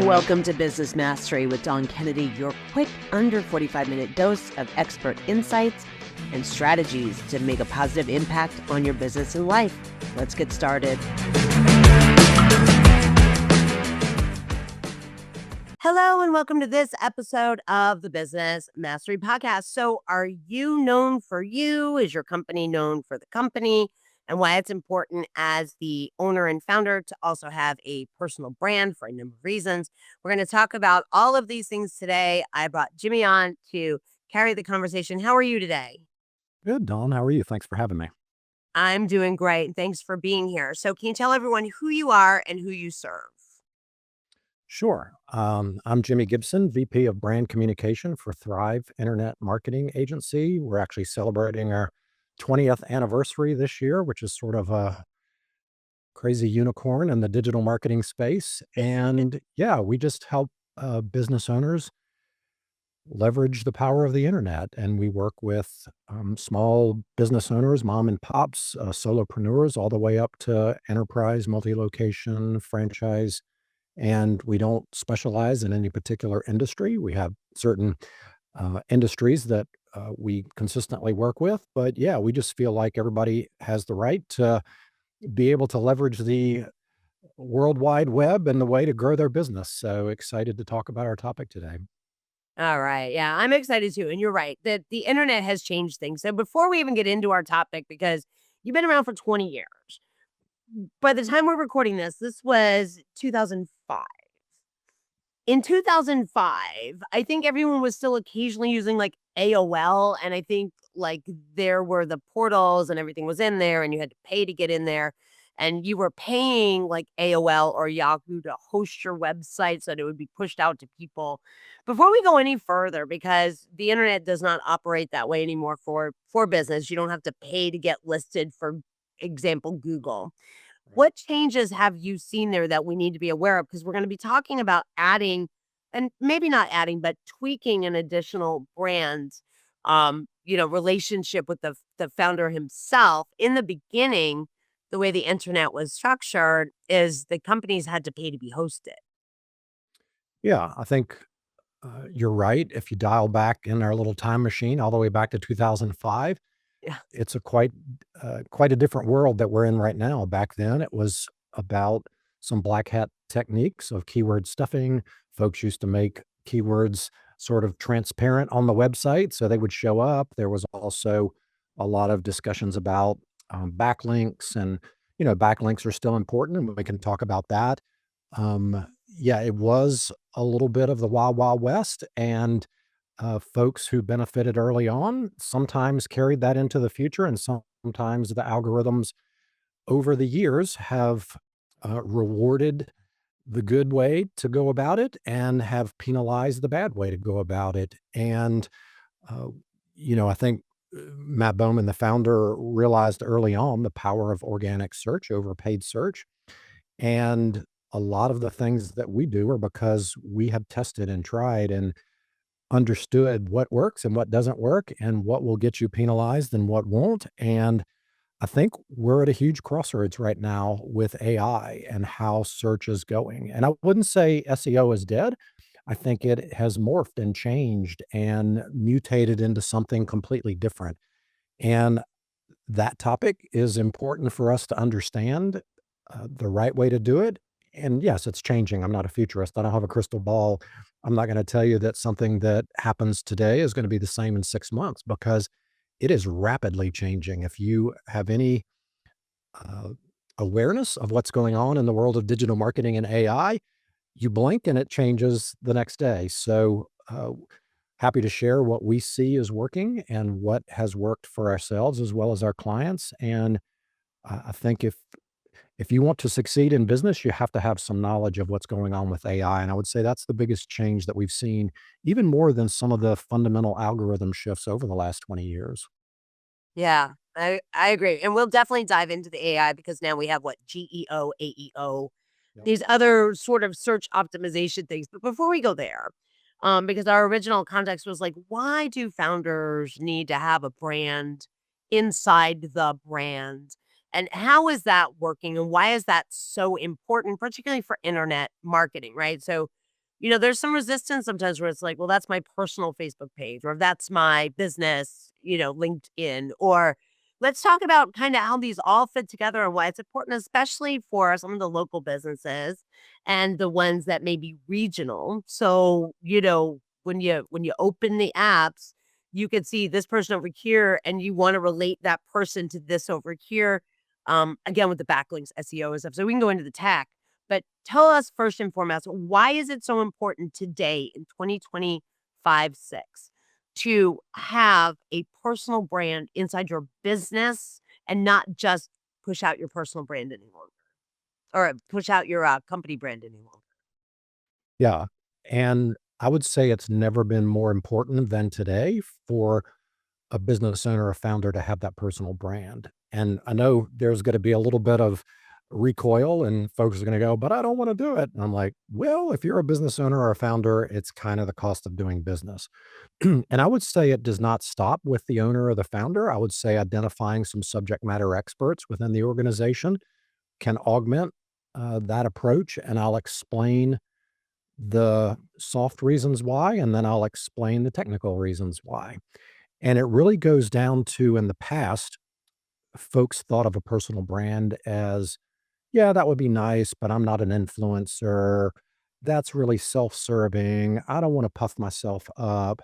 Welcome to Business Mastery with Don Kennedy, your quick under 45-minute dose of expert insights and strategies to make a positive impact on your business and life. Let's get started. Hello, and welcome to this episode of the Business Mastery Podcast. So are you known for you? Is your company known for the company? And why it's important as the owner and founder to also have a personal brand for a number of reasons. We're going to talk about all of these things today. I brought Jimi on to carry the conversation. How are you today? Good, Don. How are you? Thanks for having me. I'm doing great. Thanks for being here. So can you tell everyone who you are and who you serve? Sure. I'm Jimi Gibson, VP of Brand Communication for Thrive Internet Marketing Agency. We're actually celebrating our 20th anniversary this year, which is sort of a crazy unicorn in the digital marketing space. And yeah, we just help business owners leverage the power of the internet. And we work with small business owners, mom and pops, solopreneurs, all the way up to enterprise, multi-location, franchise. And we don't specialize in any particular industry. We have certain industries that we consistently work with. But yeah, we just feel like everybody has the right to be able to leverage the World Wide Web and the way to grow their business. So excited to talk about our topic today. All right. Yeah, I'm excited too. And you're right that the internet has changed things. So before we even get into our topic, because you've been around for 20 years, by the time we're recording this, this was 2005. In 2005, I think everyone was still occasionally using like AOL. And I think like there were the portals and everything was in there and you had to pay to get in there. And you were paying like AOL or Yahoo to host your website so that it would be pushed out to people. Before we go any further, because the internet does not operate that way anymore for business, you don't have to pay to get listed, for example, Google. What changes have you seen there that we need to be aware of? Because we're going to be talking about adding, and maybe not adding, but tweaking an additional brand, relationship with the founder himself. In the beginning, the way the internet was structured is the companies had to pay to be hosted. Yeah, I think you're right. If you dial back in our little time machine all the way back to 2005, Yeah. it's a quite a different world that we're in right now. Back then, it was about some black hat techniques of keyword stuffing. Folks used to make keywords sort of transparent on the website, so they would show up. There was also a lot of discussions about backlinks, and backlinks are still important, and we can talk about that. Yeah, it was a little bit of the Wild Wild West, and folks who benefited early on sometimes carried that into the future, and sometimes the algorithms over the years have rewarded the good way to go about it and have penalized the bad way to go about it. And, uh, I think Matt Bowman, the founder, realized early on the power of organic search over paid search. And a lot of the things that we do are because we have tested and tried and understood what works and what doesn't work and what will get you penalized and what won't. And I think we're at a huge crossroads right now with AI and how search is going. And I wouldn't say SEO is dead. I think it has morphed and changed and mutated into something completely different. And that topic is important for us to understand the right way to do it. And yes, it's changing. I'm not a futurist. I don't have a crystal ball. I'm not going to tell you that something that happens today is going to be the same in 6 months, because it is rapidly changing. If you have any uh, awareness of what's going on in the world of digital marketing and AI, you blink and it changes the next day. So, happy to share what we see is working and what has worked for ourselves as well as our clients. And I think if you want to succeed in business, you have to have some knowledge of what's going on with AI. And I would say that's the biggest change that we've seen, even more than some of the fundamental algorithm shifts over the last 20 years. Yeah, I agree. And we'll definitely dive into the AI because now we have what GEO, AEO, Yep. these other sort of search optimization things. But before we go there, because our original context was like, why do founders need to have a brand inside the brand? And how is that working? And why is that so important, particularly for internet marketing, right? So there's some resistance sometimes where it's like, well, that's my personal Facebook page, or that's my business, LinkedIn, or let's talk about kind of how these all fit together and why it's important, especially for some of the local businesses and the ones that may be regional. So, when you open the apps, you can see this person over here and you want to relate that person to this over here. Again, with the backlinks, SEO and stuff. So we can go into the tech, but tell us first and foremost, why is it so important today in 2025-6 to have a personal brand inside your business and not just push out your personal brand any longer, or push out your company brand any longer? Yeah, and I would say it's never been more important than today for a business owner or founder to have that personal brand. And I know there's gonna be a little bit of recoil and folks are gonna go, "But I don't wanna do it." And I'm like, "Well, if you're a business owner or a founder, it's kind of the cost of doing business." And I would say it does not stop with the owner or the founder. I would say identifying some subject matter experts within the organization can augment, that approach, and I'll explain the soft reasons why, and then I'll explain the technical reasons why. And it really goes down to in the past, folks thought of a personal brand as, yeah, that would be nice, but I'm not an influencer. That's really self serving. I don't want to puff myself up.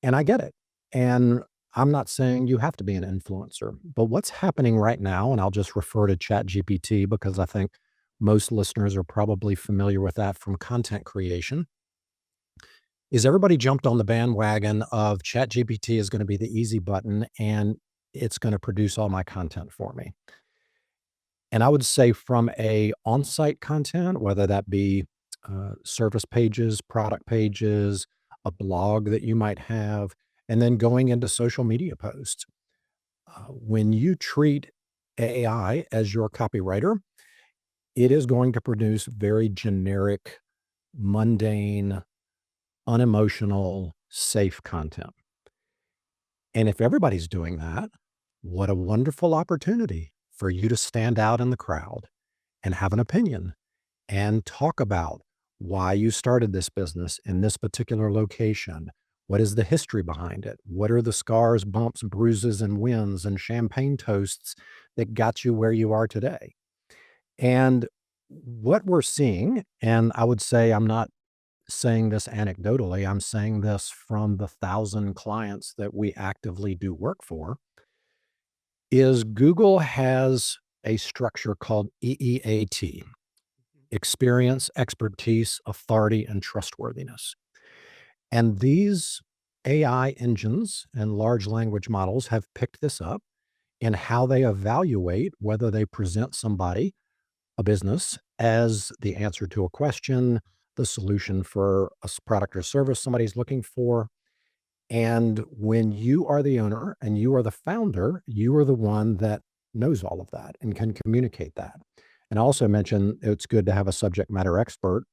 And I get it. And I'm not saying you have to be an influencer, but what's happening right now, and I'll just refer to ChatGPT because I think most listeners are probably familiar with that from content creation, is everybody jumped on the bandwagon of ChatGPT is going to be the easy button and it's going to produce all my content for me. And I would say from a on-site content, whether that be service pages, product pages, a blog that you might have, and then going into social media posts. When you treat AI as your copywriter, it is going to produce very generic, mundane, unemotional, safe content. And if everybody's doing that, what a wonderful opportunity for you to stand out in the crowd and have an opinion and talk about why you started this business in this particular location. What is the history behind it? What are the scars, bumps, bruises, and wins and champagne toasts that got you where you are today? And what we're seeing, and I would say I'm not saying this anecdotally, I'm saying this from the 1,000 clients that we actively do work for, is Google has a structure called EEAT: experience, expertise, authority, and trustworthiness. And these AI engines and large language models have picked this up in how they evaluate whether they present somebody, a business, as the answer to a question, the solution for a product or service somebody's looking for. And when you are the owner and you are the founder, you are the one that knows all of that and can communicate that. And I also mentioned it's good to have a subject matter expert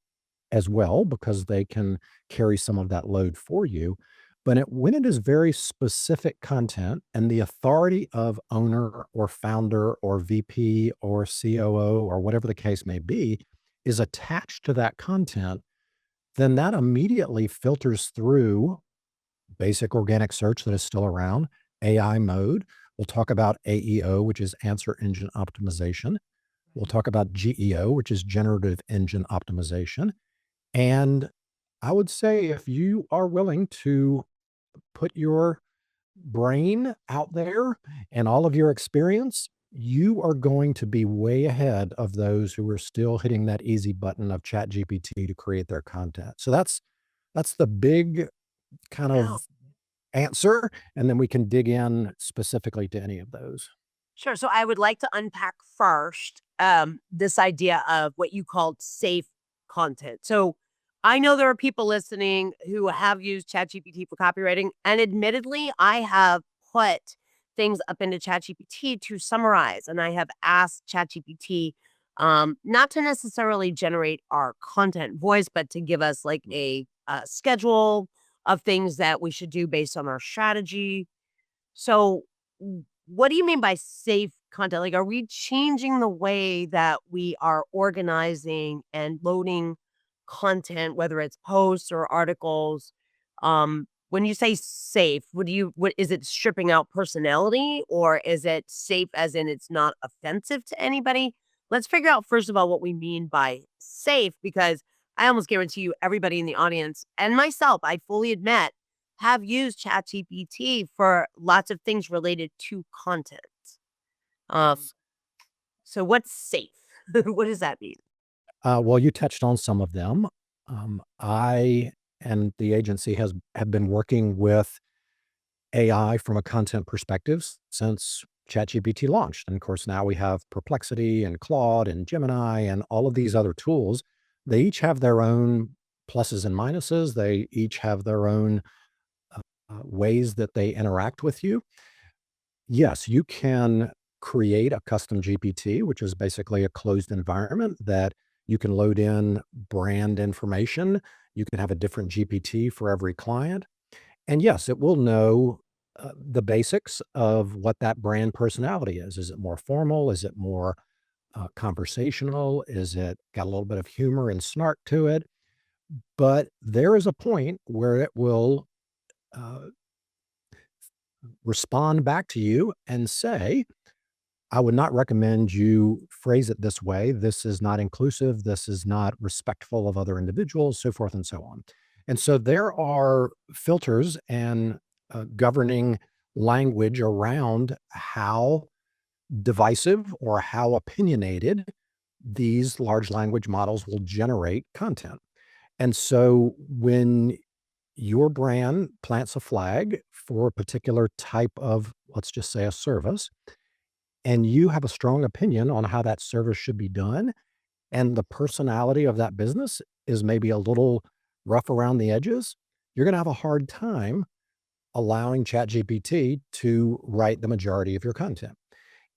as well because they can carry some of that load for you. But when it is very specific content and the authority of owner or founder or VP or COO or whatever the case may be is attached to that content, then that immediately filters through basic organic search that is still around, AI mode. We'll talk about AEO, which is answer engine optimization. We'll talk about GEO, which is generative engine optimization. And I would say if you are willing to put your brain out there and all of your experience, you are going to be way ahead of those who are still hitting that easy button of ChatGPT to create their content. So that's the big kind Yeah. of answer, and then we can dig in specifically to any of those. Sure. So I would like to unpack first this idea of what you called safe content. So I know there are people listening who have used ChatGPT for copywriting, and admittedly, I have put things up into ChatGPT to summarize, and I have asked ChatGPT not to necessarily generate our content voice, but to give us like a schedule of things that we should do based on our strategy. So, what do you mean by safe content? Like, are we changing the way that we are organizing and loading content, whether it's posts or articles. When you say safe, what is it stripping out personality, or is it safe as in it's not offensive to anybody? Let's figure out first of all what we mean by safe, because I almost guarantee you everybody in the audience and myself, I fully admit, have used ChatGPT for lots of things related to content. Um, so what's safe? What does that mean? Well, you touched on some of them. I and the agency have been working with AI from a content perspective since ChatGPT launched. And of course, now we have Perplexity and Claude and Gemini and all of these other tools. They each have their own pluses and minuses. They each have their own ways that they interact with you. Yes, you can create a custom GPT, which is basically a closed environment that you can load in brand information. You can have a different GPT for every client. And yes, it will know the basics of what that brand personality is. Is it more formal? Is it more conversational? Is it got a little bit of humor and snark to it? But there is a point where it will uh, respond back to you and say, I would not recommend you phrase it this way. This is not inclusive. This is not respectful of other individuals, so forth and so on. And so there are filters and governing language around how divisive or how opinionated these large language models will generate content. And so when your brand plants a flag for a particular type of, let's just say, a service, and you have a strong opinion on how that service should be done, and the personality of that business is maybe a little rough around the edges, you're going to have a hard time allowing ChatGPT to write the majority of your content.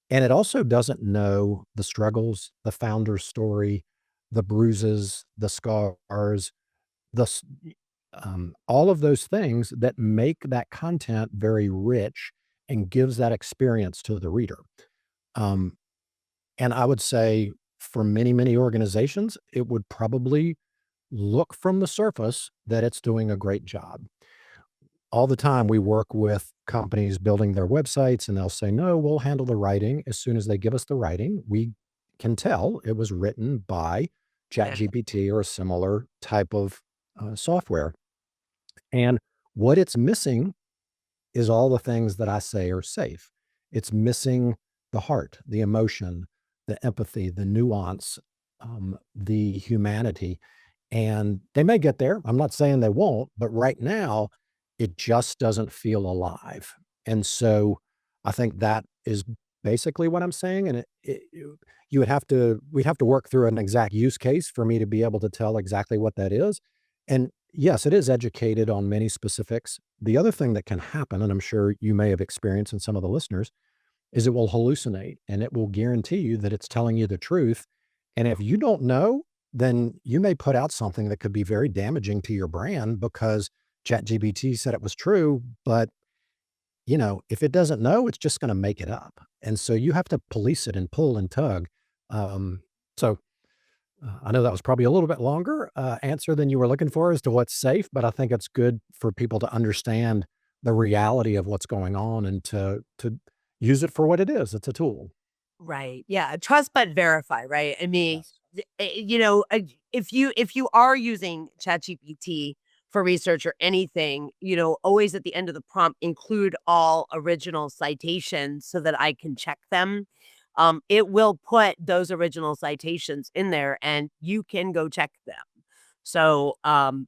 And it also doesn't know the struggles, the founder's story, the bruises, the scars, all of those things that make that content very rich and gives that experience to the reader. Um, and I would say for many, many organizations, it would probably look from the surface that it's doing a great job. All the time, we work with companies building their websites, and they'll say, no, we'll handle the writing. As soon as they give us the writing, we can tell it was written by Yeah. ChatGPT or a similar type of software. And what it's missing is all the things that I say are safe. It's missing the heart, the emotion, the empathy, the nuance, the humanity. And they may get there. I'm not saying they won't, but right now, it just doesn't feel alive. And so I think that is basically what I'm saying. And you would have to, we'd have to work through an exact use case for me to be able to tell exactly what that is. And yes, it is educated on many specifics. The other thing that can happen, and I'm sure you may have experienced in some of the listeners, is it will hallucinate and it will guarantee you that it's telling you the truth. And if you don't know, then you may put out something that could be very damaging to your brand because ChatGPT said it was true. But, if it doesn't know, it's just going to make it up. And so you have to police it and pull and tug. So I know that was probably a little bit longer answer than you were looking for as to what's safe, but I think it's good for people to understand the reality of what's going on and to use it for what it is. It's a tool. Right. Yeah. Trust but verify. Right. I mean, Yes. if you are using ChatGPT for research or anything, always at the end of the prompt include all original citations so that I can check them. It will put those original citations in there, and you can go check them. So,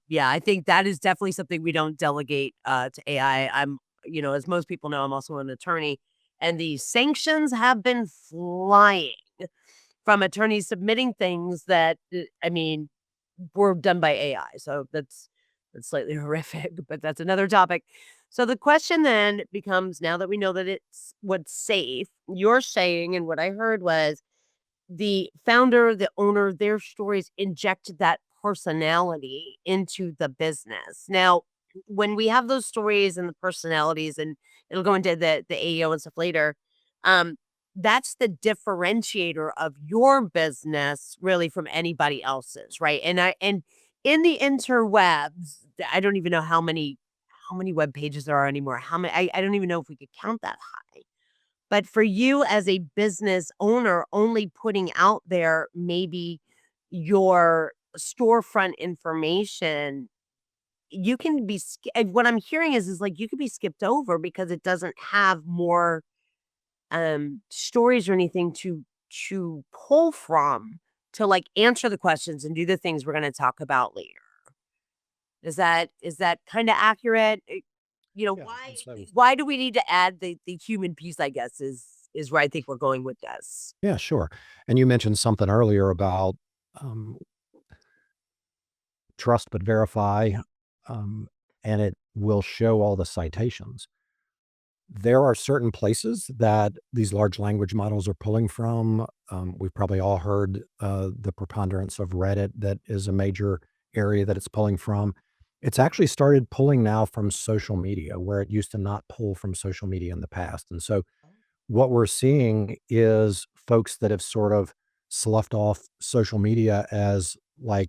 yeah, I think that is definitely something we don't delegate to AI. As most people know, I'm also an attorney, and the sanctions have been flying from attorneys submitting things that, I mean, were done by AI. So that's slightly horrific, but that's another topic. So the question then becomes, now that we know that it's what's safe, you're saying, and what I heard was the founder, the owner, their stories inject that personality into the business. Now, when we have those stories and the personalities, and it'll go into the AEO and stuff later, um, that's the differentiator of your business really from anybody else's, right? And in the interwebs, I don't even know how many web pages there are anymore. How many I don't even know if we could count that high. But for you as a business owner, only putting out there maybe your storefront information, you can be what I'm hearing is like you could be skipped over because it doesn't have more stories or anything to pull from to like answer the questions and do the things we're going to talk about later. Is that kind of accurate? Yeah, and so Why do we need to add the human piece, I guess, is where I think we're going with this. yeah, sure. And you mentioned something earlier about um, trust but verify, um, and it will show all the citations. There are certain places that these large language models are pulling from. We've probably all heard the preponderance of Reddit that is a major area that it's pulling from. It's actually started pulling now from social media, where it used to not pull from social media in the past. And so what we're seeing is folks that have sort of sloughed off social media as like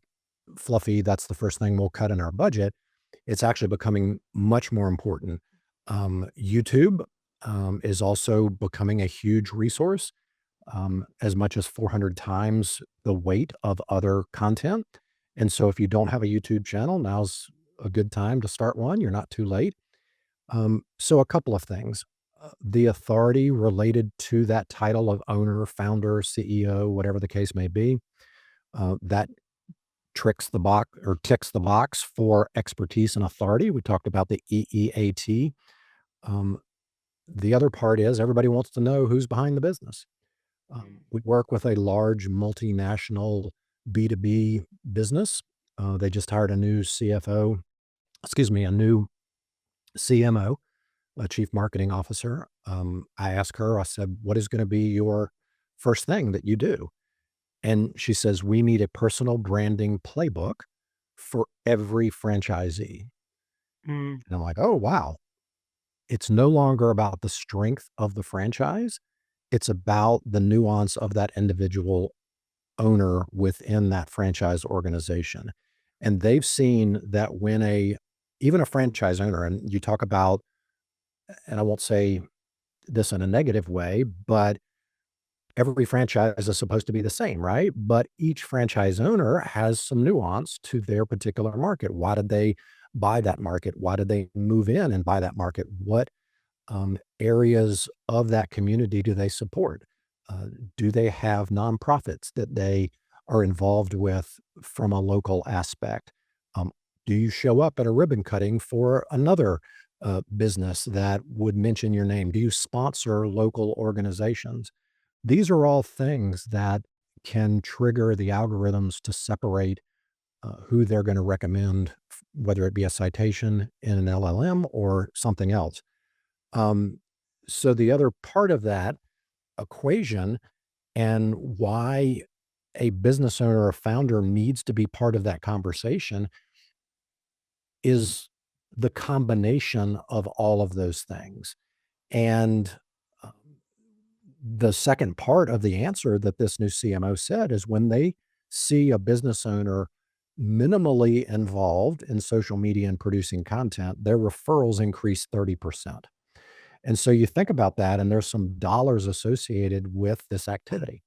fluffy, that's the first thing we'll cut in our budget. It's actually becoming much more important. YouTube is also becoming a huge resource, as much as 400 times the weight of other content. And so if you don't have a YouTube channel, now's a good time to start one. You're not too late. So a couple of things. The authority related to that title of owner, founder, CEO, whatever the case may be, that tricks the box or ticks the box for expertise and authority. We talked about the EEAT. Um, the other part is everybody wants to know who's behind the business. We work with a large multinational B2B business. They just hired a new CFO, excuse me, a new CMO, a chief marketing officer. I asked her, I said, what is going to be your first thing that you do? And she says, we need a personal branding playbook for every franchisee. Mm, And I'm like, oh, wow. It's no longer about the strength of the franchise. It's about the nuance of that individual owner within that franchise organization. And they've seen that when even a franchise owner, and you talk about, and I won't say this in a negative way, but every franchise is supposed to be the same, right? But each franchise owner has some nuance to their particular market. Why did they buy that market? Why did they move in and buy that market? What areas of that community do they support? Uh, do they have nonprofits that they are involved with from a local aspect? Um, do you show up at a ribbon cutting for another business that would mention your name? Do you sponsor local organizations? These are all things that can trigger the algorithms to separate who they're going to recommend, whether it be a citation in an LLM or something else. Um, so the other part of that equation and why a business owner or founder needs to be part of that conversation is the combination of all of those things. And um, the second part of the answer that this new CMO said is when they see a business owner minimally involved in social media and producing content, their referrals increase 30%. And so you think about that, and there's some dollars associated with this activity.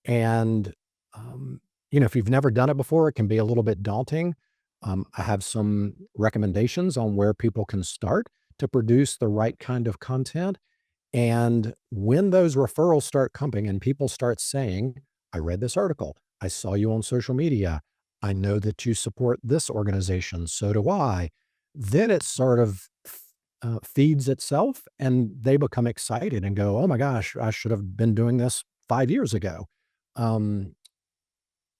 And, um, if you've never done it before, it can be a little bit daunting. I have some recommendations on where people can start to produce the right kind of content. And when those referrals start coming and people start saying, I read this article, I saw you on social media, I know that you support this organization, so do I. Then it sort of feeds itself and they become excited and go, oh my gosh, I should have been doing this 5 years ago. Um,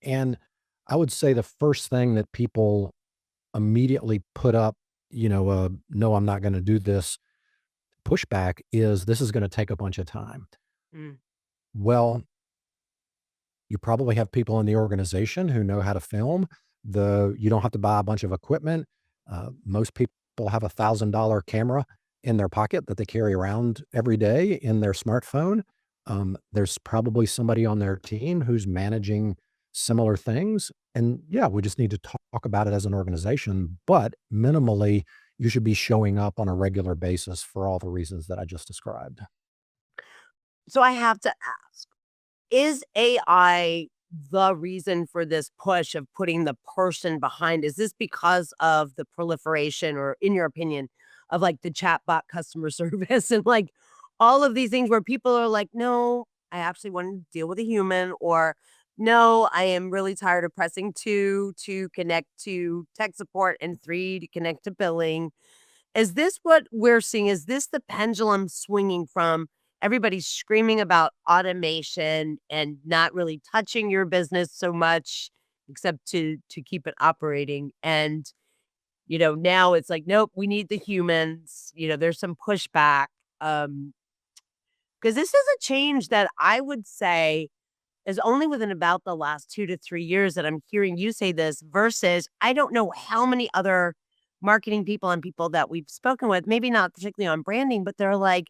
and I would say the first thing that people immediately put up, no, I'm not going to do this pushback is this is going to take a bunch of time. mm, Well, you probably have people in the organization who know how to film. You don't have to buy a bunch of equipment. Most people have $1,000 camera in their pocket that they carry around every day in their smartphone. There's probably somebody on their team who's managing similar things. And yeah, we just need to talk about it as an organization, but minimally, you should be showing up on a regular basis for all the reasons that I just described. So I have to ask, is AI the reason for this push of putting the person behind? Is this because of the proliferation or, in your opinion, of like the chatbot customer service and like all of these things where people are like, no, I actually want to deal with a human, or no, I am really tired of pressing two to connect to tech support and three to connect to billing. Is this what we're seeing? Is this the pendulum swinging from everybody screaming about automation and not really touching your business so much except to keep it operating? And, now it's like, nope, we need the humans. There's some pushback. Because this is a change that I would say is only within about the last 2 to 3 years that I'm hearing you say this versus I don't know how many other marketing people and people that we've spoken with, maybe not particularly on branding, but they're like,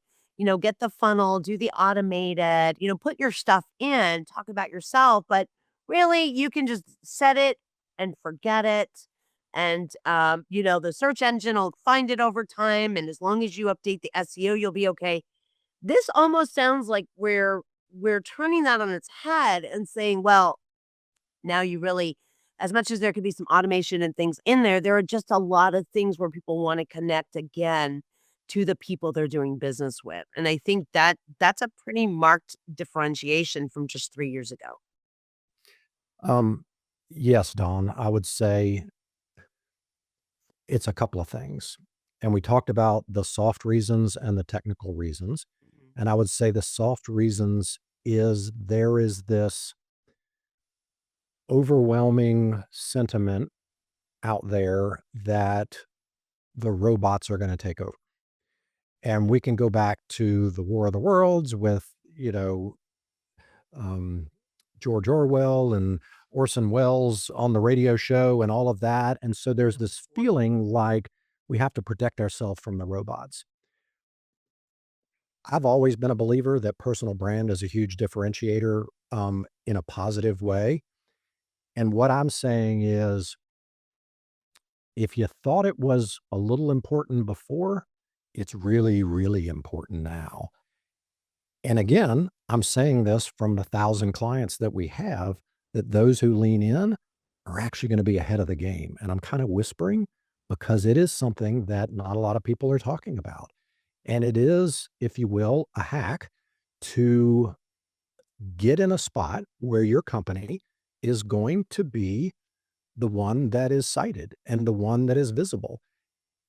get the funnel, do the automated, put your stuff in, talk about yourself, but really you can just set it and forget it. And, the search engine will find it over time. And as long as you update the SEO, you'll be okay. This almost sounds like we're turning that on its head and saying, well, now you really, as much as there could be some automation and things in there, there are just a lot of things where people want to connect again to the people they're doing business with. And I think that that's a pretty marked differentiation from just 3 years ago. Um, yes, Don, I would say it's a couple of things. And we talked about the soft reasons and the technical reasons. Mhm. And I would say the soft reasons is there is this overwhelming sentiment out there that the robots are going to take over. And we can go back to the War of the Worlds with, um, George Orwell and Orson Welles on the radio show and all of that. And so there's this feeling like we have to protect ourselves from the robots. I've always been a believer that personal brand is a huge differentiator in a positive way. And what I'm saying is, if you thought it was a little important before, it's really, really important now. And again, I'm saying this from the 1,000 clients that we have, that those who lean in are actually going to be ahead of the game. And I'm kind of whispering because it is something that not a lot of people are talking about. And it is, if you will, a hack to get in a spot where your company is going to be the one that is cited and the one that is visible.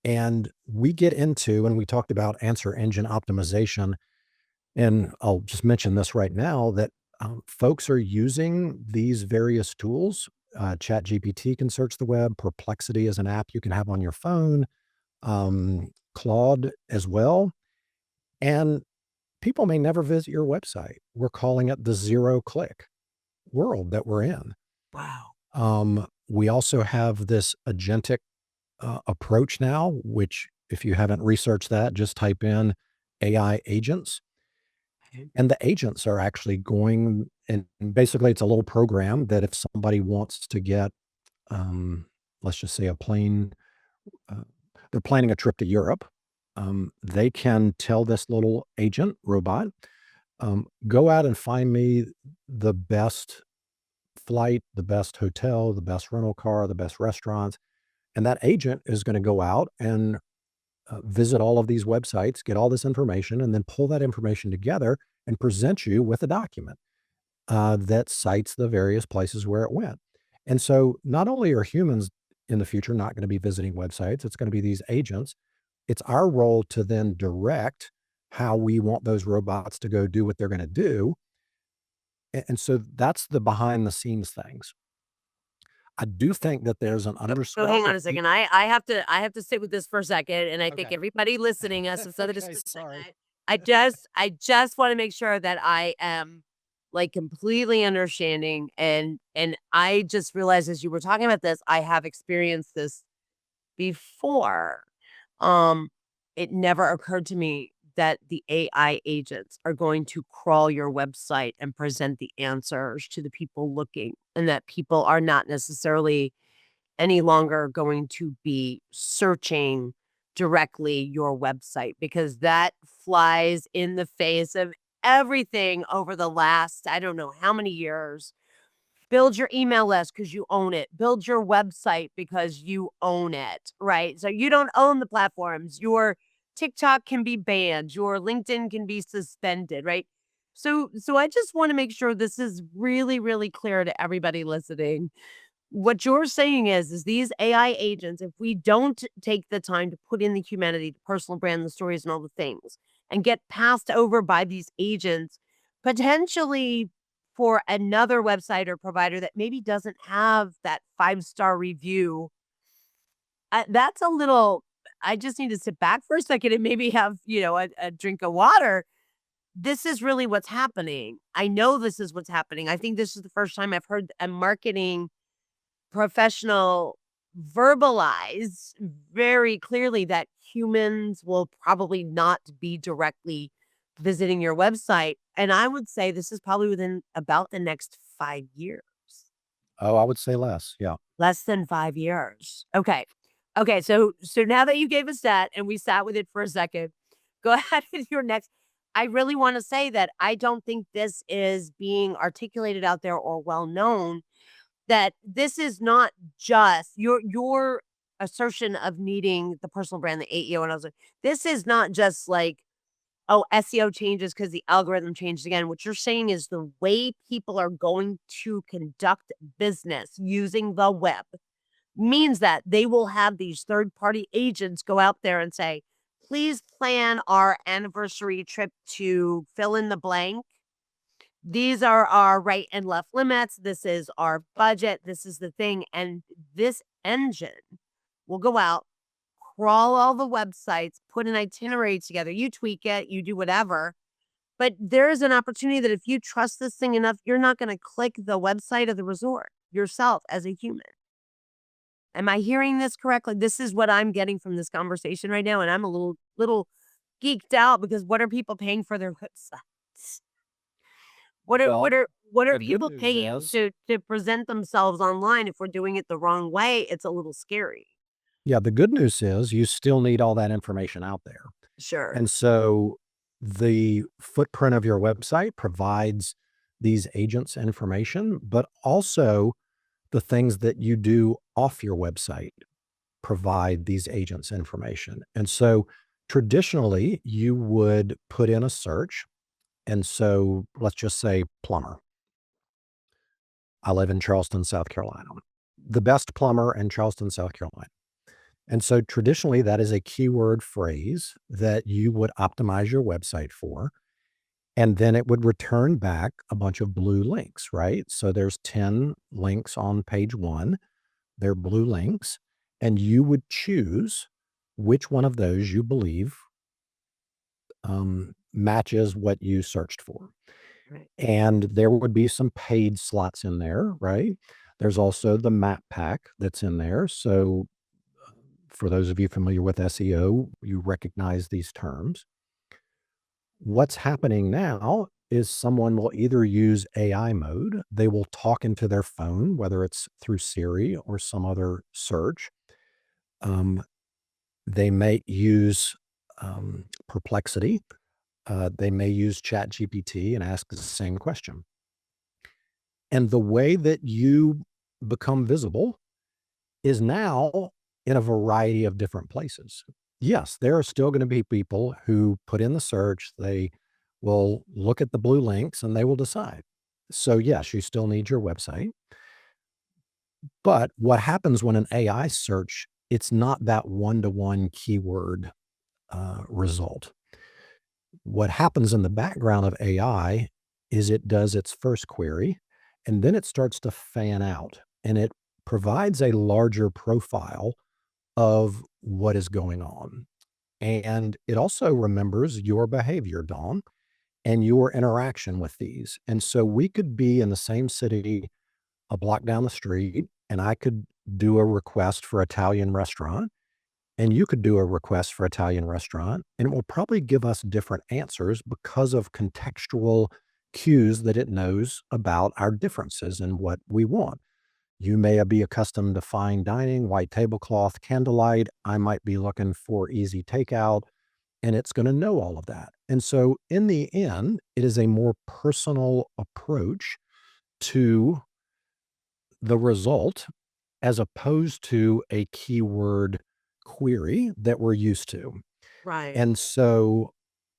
And we get into, and we talked about answer engine optimization. And I'll just mention this right now that folks are using these various tools. ChatGPT can search the web. Perplexity is an app you can have on your phone. Claude as well. And people may never visit your website. We're calling it the zero click world that we're in. Wow. We also have this agentic approach now, which, if you haven't researched that, just type in AI agents. Okay. And the agents are actually going, and basically it's a little program that if somebody wants to get, um, let's just say a plane, uh, they're planning a trip to Europe, they can tell this little agent robot, go out and find me the best flight, the best hotel, the best rental car, the best restaurants. And that agent is going to go out and visit all of these websites, get all this information, and then pull that information together and present you with a document that cites the various places where it went. And so not only are humans in the future not going to be visiting websites, it's going to be these agents. It's our role to then direct how we want those robots to go do what they're going to do. And so that's the behind the scenes things. I do think that there's an So hang on underswell. a second. I have to sit with this for a second, and I think Okay. everybody listening us, so that just Okay. for a Sorry. second. I just want to make sure that I am like completely understanding, and I just realized as you were talking about this, I have experienced this before. Um, it never occurred to me that the AI agents are going to crawl your website and present the answers to the people looking, and that people are not necessarily any longer going to be searching directly your website, because that flies in the face of everything over the last, I don't know how many years. Build your email list because you own it. Build your website because you own it, right? So you don't own the platforms. Your TikTok can be banned. Your LinkedIn can be suspended, right? So I just want to make sure this is really, really clear to everybody listening. What you're saying is these AI agents, if we don't take the time to put in the humanity, the personal brand, the stories, and all the things, and get passed over by these agents, potentially for another website or provider that maybe doesn't have that 5-star review, that's a little. I just need to sit back for a second and maybe have, a drink of water. This is really what's happening. I know this is what's happening. I think this is the first time I've heard a marketing professional verbalize very clearly that humans will probably not be directly visiting your website. And I would say this is probably within about the next 5 years, Oh, I would say less. Yeah. less than 5 years. Okay. Okay. So now that you gave us that and we sat with it for a second, go ahead with your next. I really want to say that I don't think this is being articulated out there or well known, that this is not just your assertion of needing the personal brand, the AEO, and I was like, this is not just like, oh, SEO changes because the algorithm changed again. What you're saying is the way people are going to conduct business using the web means that they will have these third-party agents go out there and say, please plan our anniversary trip to fill in the blank. These are our right and left limits. This is our budget. This is the thing. And this engine will go out, crawl all the websites, put an itinerary together. You tweak it, you do whatever. But there is an opportunity that if you trust this thing enough, you're not going to click the website of the resort yourself as a human. Am I hearing this correctly? This is what I'm getting from this conversation right now. And I'm a little geeked out, because what are people paying for their websites? What are what Well, are what are the good people news paying is, to present themselves online? If we're doing it the wrong way, it's a little scary. yeah, the good news is you still need all that information out there. Sure. And so the footprint of your website provides these agents information, but also the things that you do off your website provide these agents information. And so traditionally, you would put in a search. And so let's just say plumber. I live in Charleston, South Carolina. The best plumber in Charleston, South Carolina. And so traditionally, that is a keyword phrase that you would optimize your website for. And then it would return back a bunch of blue links, right? So there's 10 links on page one. They're blue links. And you would choose which one of those you believe matches what you searched for. Right. And there would be some paid slots in there, right? There's also the map pack that's in there. So for those of you familiar with SEO, you recognize these terms. What's happening now is someone will either use AI mode, they will talk into their phone, whether it's through Siri or some other search. Um, they may use Perplexity. They may use ChatGPT and ask the same question. And the way that you become visible is now in a variety of different places. Yes, there are still going to be people who put in the search, they will look at the blue links and they will decide. So, yes, you still need your website. But what happens when an AI search, it's not that one to one keyword result. What happens in the background of AI is it does its first query and then it starts to fan out and it provides a larger profile of what is going on. And it also remembers your behavior, Dawn, and your interaction with these. And so we could be in the same city a block down the street, and I could do a request for Italian restaurant. And you could do a request for Italian restaurant, and it will probably give us different answers because of contextual cues that it knows about our differences and what we want. You may be accustomed to fine dining, white tablecloth, candlelight. I might be looking for easy takeout, and it's going to know all of that. And so, in the end, it is a more personal approach to the result as opposed to a keyword query that we're used to. Right. And so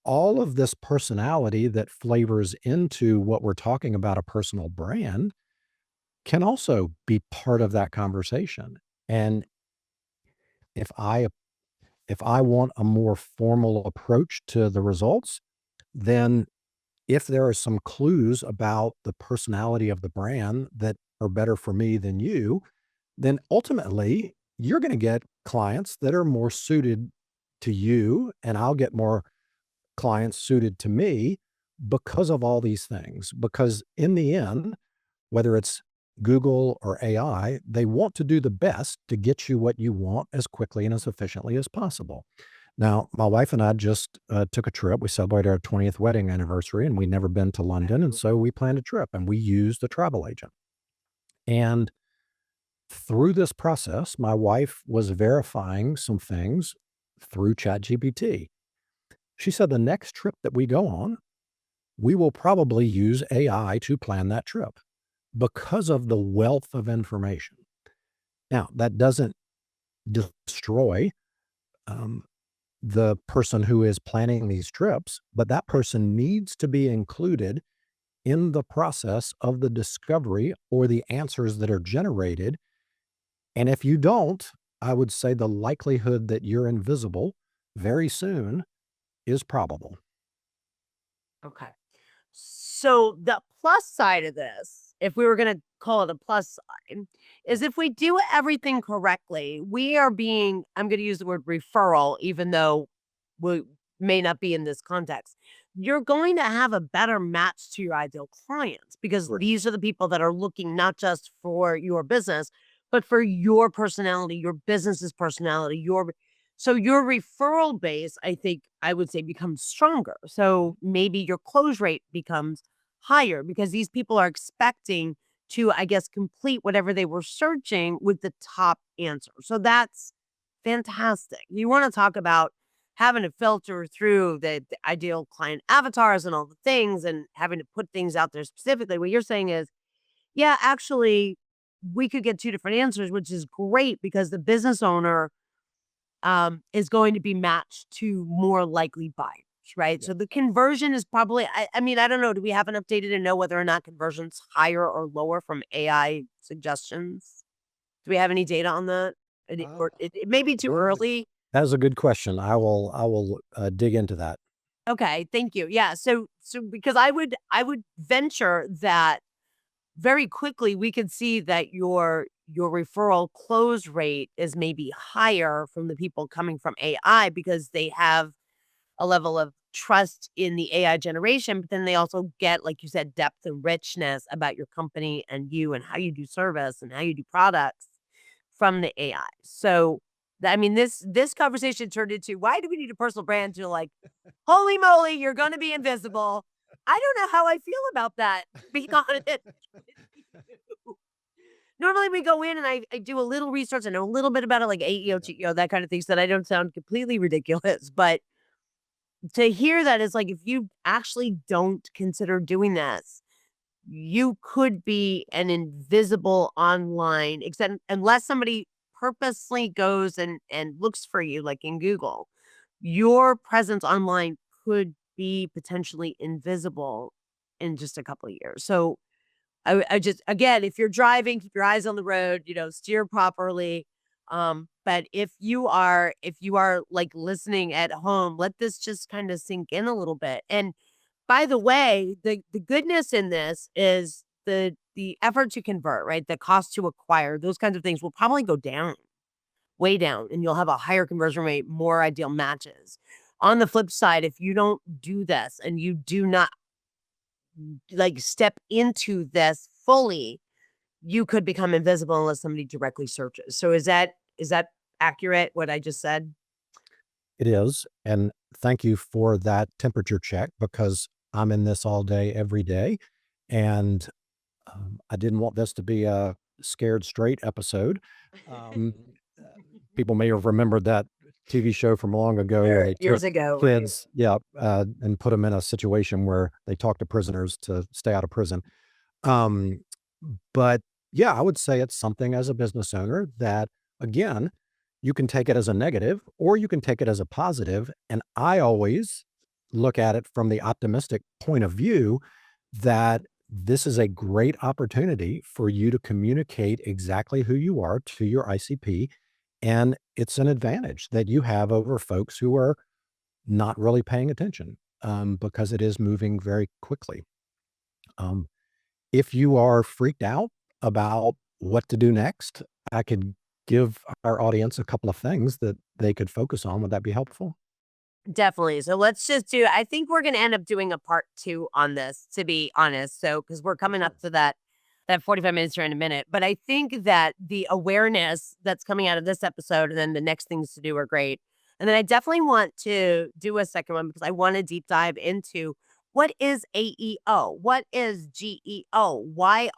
all of this personality that flavors into what we're talking about a personal brand can also be part of that conversation. And if I if I want a more formal approach to the results, then if there are some clues about the personality of the brand that are better for me than you, then ultimately you're going to get clients that are more suited to you, and I'll get more clients suited to me because of all these things. Because in the end, whether it's Google or AI, they want to do the best to get you what you want as quickly and as efficiently as possible. Now, my wife and I just took a trip. We celebrated our 20th wedding anniversary, and we'd never been to London. And so we planned a trip and we used a travel agent. And through this process, my wife was verifying some things through ChatGPT. She said the next trip that we go on, we will probably use AI to plan that trip because of the wealth of information. Now, that doesn't destroy um, the person who is planning these trips, but that person needs to be included in the process of the discovery or the answers that are generated. And if you don't, I would say the likelihood that you're invisible very soon is probable. Okay. So the plus side of this, if we were going to call it a plus side, is if we do everything correctly, we are being, I'm going to use the word referral, even though we may not be in this context. You're going to have a better match to your ideal clients because Right. these are the people that are looking not just for your business, but for your personality, your business's personality, so your referral base, I think I would say becomes stronger. So maybe your close rate becomes higher because these people are expecting to, I guess, complete whatever they were searching with the top answer. So that's fantastic. You want to talk about having to filter through the ideal client avatars and all the things and having to put things out there specifically. What you're saying is, yeah, actually, we could get two different answers, which is great because the business owner is going to be matched to more likely buyers, right? Yeah. So the conversion is probably, I mean, I don't know. Do we have enough data to know whether or not conversion's higher or lower from AI suggestions? Do we have any data on that? Uh, Or it may be too that is a early. that is a good question. I will dig into that. Okay, thank you. Yeah, so because I would venture that very quickly we could see that your referral close rate is maybe higher from the people coming from AI because they have a level of trust in the AI generation, but then they also get, like you said, depth and richness about your company and you and how you do service and how you do products from the AI. So, I mean, this conversation turned into why do we need a personal brand to like, holy moly, you're going to be invisible. I don't know how I feel about that. To be honest with you. Normally, we go in and I do a little research. I know a little bit about it, like AEO, Yeah. TEO, that kind of thing, so that I don't sound completely ridiculous. But to hear that is like if you actually don't consider doing this, you could be an invisible online, except unless somebody purposely goes and looks for you, like in Google, your presence online could be potentially invisible in just a couple of years. So I just again, if you're driving, keep your eyes on the road, steer properly. But if you are like listening at home, let this just kind of sink in a little bit. And by the way, the goodness in this is the effort to convert, right? The cost to acquire, those kinds of things will probably go down, way down, and you'll have a higher conversion rate, more ideal matches. On the flip side, if you don't do this and you do not like step into this fully, you could become invisible unless somebody directly searches. So is that accurate, what I just said? It is, and thank you for that temperature check because I'm in this all day, every day, and I didn't want this to be a scared straight episode. Um, uh, People may have remembered that TV show from long ago where Sure, they years took ago, right? kids, yeah, and put them in a situation where they talk to prisoners to stay out of prison. Um, but yeah, I would say it's something as a business owner that, again, you can take it as a negative or you can take it as a positive. And I always look at it from the optimistic point of view that this is a great opportunity for you to communicate exactly who you are to your ICP. And it's an advantage that you have over folks who are not really paying attention because it is moving very quickly. Um, if you are freaked out about what to do next, I could give our audience a couple of things that they could focus on. Would that be helpful? Definitely. So let's just do I think we're gonna end up doing a part 2 on this, to be honest. So because we're coming up Sure. to that 45 minutes here in a minute. But I think that the awareness that's coming out of this episode and then the next things to do are great. And then I definitely want to do a second one because I want to deep dive into what is AEO? What is GEO? Why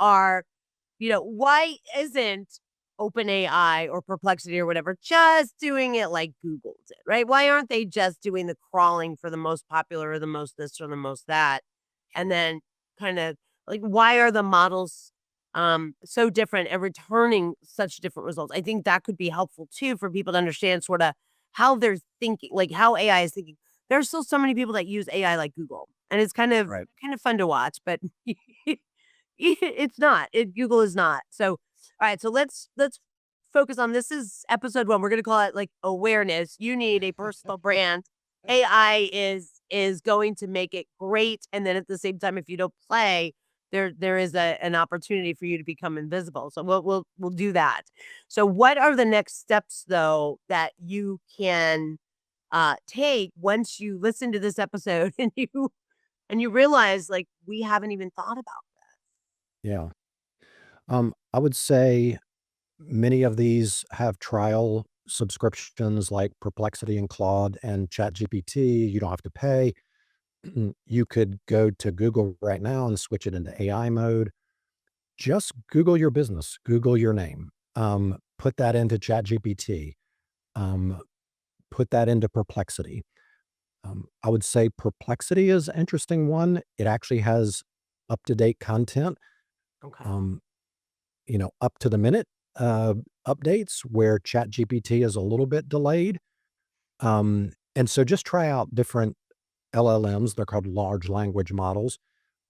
isn't OpenAI or Perplexity or whatever just doing it like Google did, right? Why aren't they just doing the crawling for the most popular or the most this or the most that? And Sure. then kind of like, why are the models so different and returning such different results? I think that could be helpful too for people to understand sort of how they're thinking, like how AI is thinking. There's still so many people that use AI like Google, and it's Right. kind of fun to watch, but it's not. Google is not. So, all right. So let's focus on this. Is episode 1. We're gonna call it like awareness. You need a personal brand. AI is going to make it great, and then at the same time, if you don't play, there is an opportunity for you to become invisible. So we'll do that. So, what are the next steps though that you can take once you listen to this episode and you realize like we haven't even thought about. Yeah. I would say many of these have trial subscriptions like Perplexity and Claude and ChatGPT. You don't have to pay. You could go to Google right now and switch it into AI mode. Just Google your business, Google your name, put that into ChatGPT, um, put that into Perplexity. I would say Perplexity is an interesting one. It actually has up to date content, Okay. um, up to the minute uh, updates where ChatGPT is a little bit delayed. And so just try out different LLMs. They're called large language models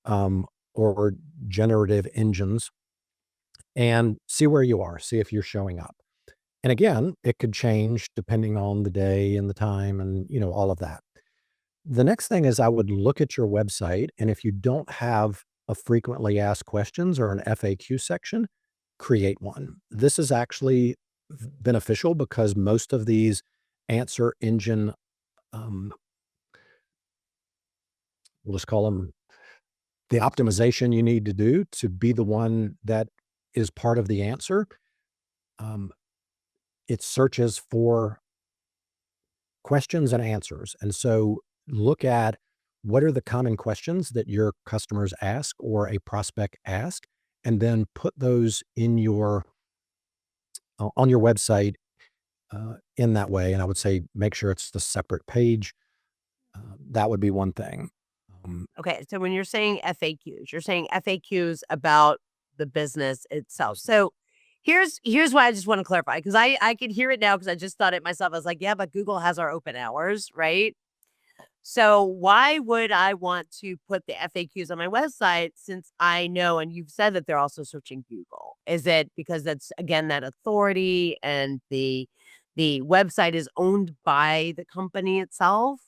um, or generative engines and see where you are, see if you're showing up. And again, it could change depending on the day and the time and, all of that. The next thing is I would look at your website, and if you don't have a frequently asked questions or an FAQ section, create one. This is actually beneficial because most of these answer engine, um, we'll just call them the optimization you need to do to be the one that is part of the answer. Um, it searches for questions and answers. And so look at what are the common questions that your customers ask or a prospect ask, and then put those in your on your website in that way. And I would say make sure it's the separate page. That would be one thing. Um, Okay, so when you're saying FAQs, you're saying FAQs about the business itself. business. So here's why I just want to clarify because I could hear it now because I just thought it myself. I was like, yeah, but Google has our open hours, right? So why would I want to put the FAQs on my website since I know and you've said that they're also searching Google? Is it because that's again that authority and the website is owned by the company itself?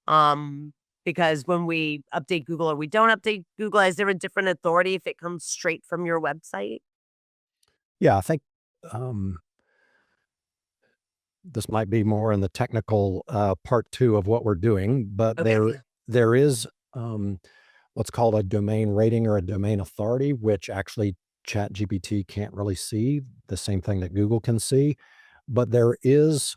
Um, because when we update Google or we don't update Google, is there a different authority if it comes straight from your website? yeah, I think um, this might be more in the technical part two of what we're doing, but Okay. there is what's called a domain rating or a domain authority, which actually ChatGPT can't really see, the same thing that Google can see. but there is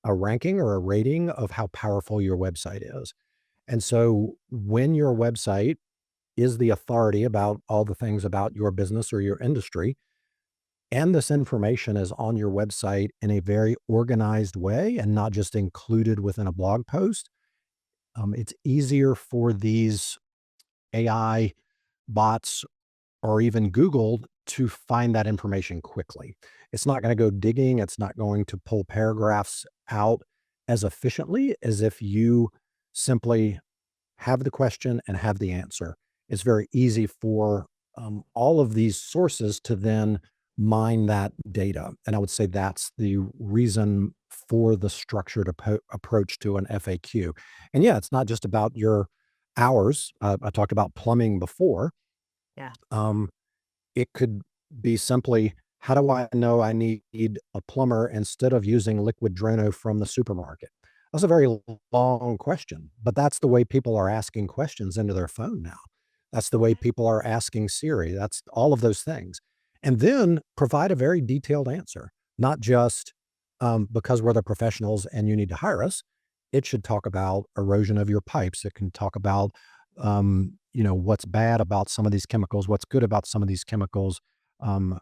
a ranking or a rating of how powerful your website is. And so when your website is the authority about all the things about your business or your industry, and this information is on your website in a very organized way and not just included within a blog post, it's easier for these AI bots or even Google to find that information quickly. It's not going to go digging, it's not going to pull paragraphs out as efficiently as if you simply have the question and have the answer. It's very easy for all of these sources to then mine that data. And I would say that's the reason for the structured approach to an FAQ. And yeah, it's not just about your hours. I talked about plumbing before. Yeah. Um, it could be simply, how do I know I need a plumber instead of using liquid Drano from the supermarket? That's a very long question, but that's the way people are asking questions into their phone now. That's the way people are asking Siri. That's all of those things. And then provide a very detailed answer, not just because we're the professionals and you need to hire us. It should talk about erosion of your pipes. It can talk about what's bad about some of these chemicals, what's good about some of these chemicals, um,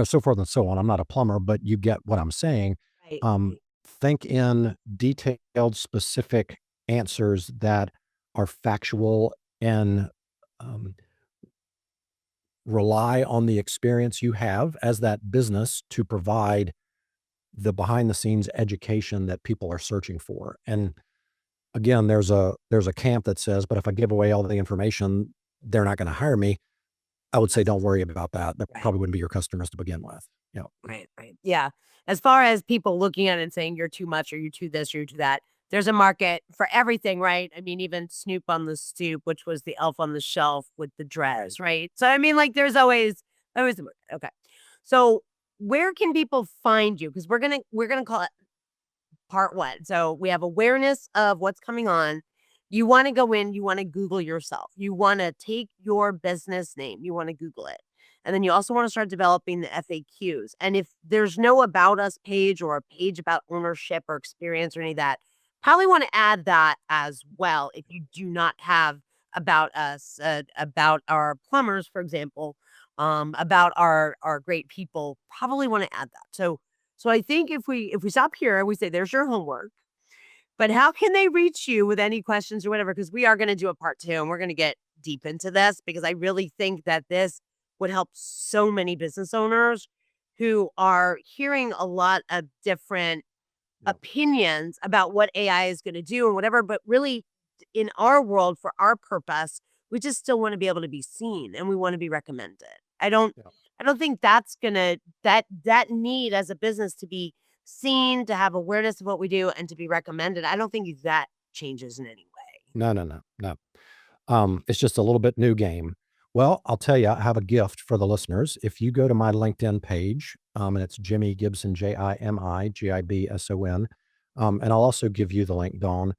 so forth and so on. I'm not a plumber, but you get what I'm saying. Right. Um, think in detailed, specific answers that are factual and um, rely on the experience you have as that business to provide the behind the scenes education that people are searching for. And again, there's a camp that says, but if I give away all the information, they're not going to hire me. I would say That's don't worry about that. That right. probably wouldn't be your customers to begin with. Yeah. Right, right. Yeah. As far as people looking at it and saying you're too much or you're too this or you're too that, there's a market for everything, right? I mean, even Snoop on the Stoop, which was the elf on the shelf with the Right. dreads, right? So I mean, like there's always a market. Okay. So where can people find you? Because we're gonna call it part one. So we have awareness of what's coming on. You want to go in, you want to Google yourself. You want to take your business name, you want to Google it. And then you also want to start developing the FAQs. And if there's no about us page or a page about ownership or experience or any of that, probably want to add that as well. If you do not have about us, about our plumbers, for example, about our great people, probably want to add that. So I think if we stop here, we say there's your homework. But how can they reach you with any questions or whatever? Because we are going to do a part two and we're going to get deep into this because I really think that this would help so many business owners who are hearing a lot of different Yeah. opinions about what AI is going to do and whatever. But really, in our world, for our purpose, we just still want to be able to be seen and we want to be recommended. I don't Yeah. I don't think that's gonna that need as a business to be seen, to have awareness of what we do, and to be recommended. I don't think that changes in any way. No, no, no, no. It's just a little bit new game. Well, I'll tell you, I have a gift for the listeners. If you go to my LinkedIn page, and it's Jimi Gibson, Jimigibson, and I'll also give you the link, Dawn.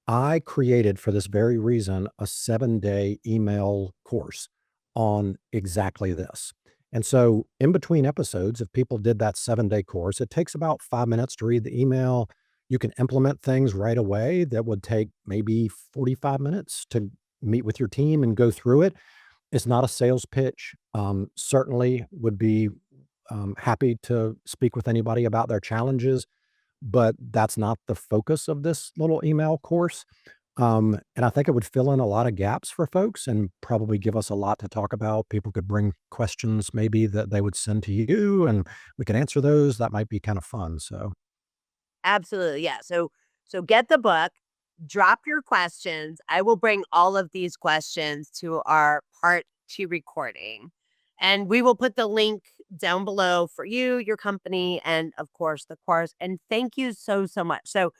I created for this very reason a 7-day email course on exactly this. And so, in between episodes, if people did that 7-day course, it takes about 5 minutes to read the email. You can implement things right away that would take maybe 45 minutes to meet with your team and go through it. It's not a sales pitch. Certainly would be happy to speak with anybody about their challenges, but that's not the focus of this little email course. And I think it would fill in a lot of gaps for folks and probably give us a lot to talk about. People could bring questions maybe that they would send to you and we can answer those. That might be kind of fun. So, Absolutely, yeah. So get the book, drop your questions. I will bring all of these questions to our part two recording, and we will put the link down below for you, your company, and of course the course. And thank you so much. So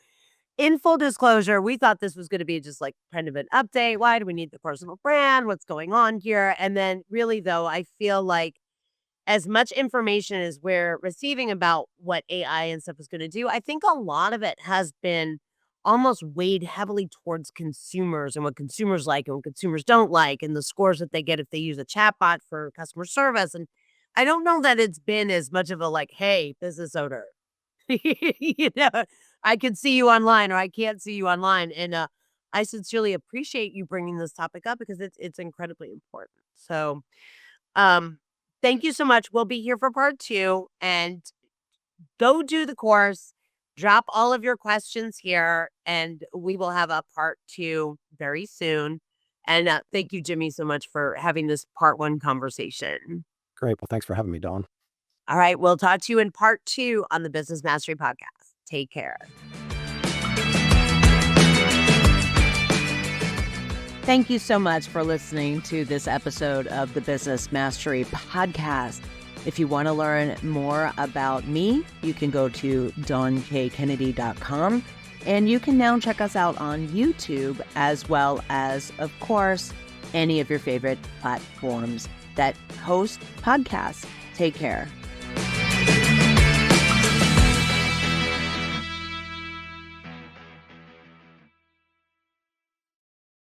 in full disclosure, we thought this was going to be just like kind of an update. Why do we need the personal brand? What's going on here? And then really though, I feel like as much information as we're receiving about what AI and stuff is going to do, I think a lot of it has been almost weighed heavily towards consumers and what consumers like and what consumers don't like, and the scores that they get if they use a chatbot for customer service. And I don't know that it's been as much of a like, hey, business owner, you know, I can see you online or I can't see you online. And I sincerely appreciate you bringing this topic up because it's incredibly important. So, um, thank you so much. We'll be here for part 2 and go do the course. Drop all of your questions here and we will have a part 2 very soon. And thank you, Jimmy, so much for having this part 1 conversation. Great. Well, thanks for having me, Dawn. All right. We'll talk to you in part 2 on the Business Mastery Podcast. Take care. Thank you so much for listening to this episode of the Business Mastery Podcast. If you want to learn more about me, you can go to DawnKKennedy.com, and you can now check us out on YouTube as well as, of course, any of your favorite platforms that host podcasts. Take care.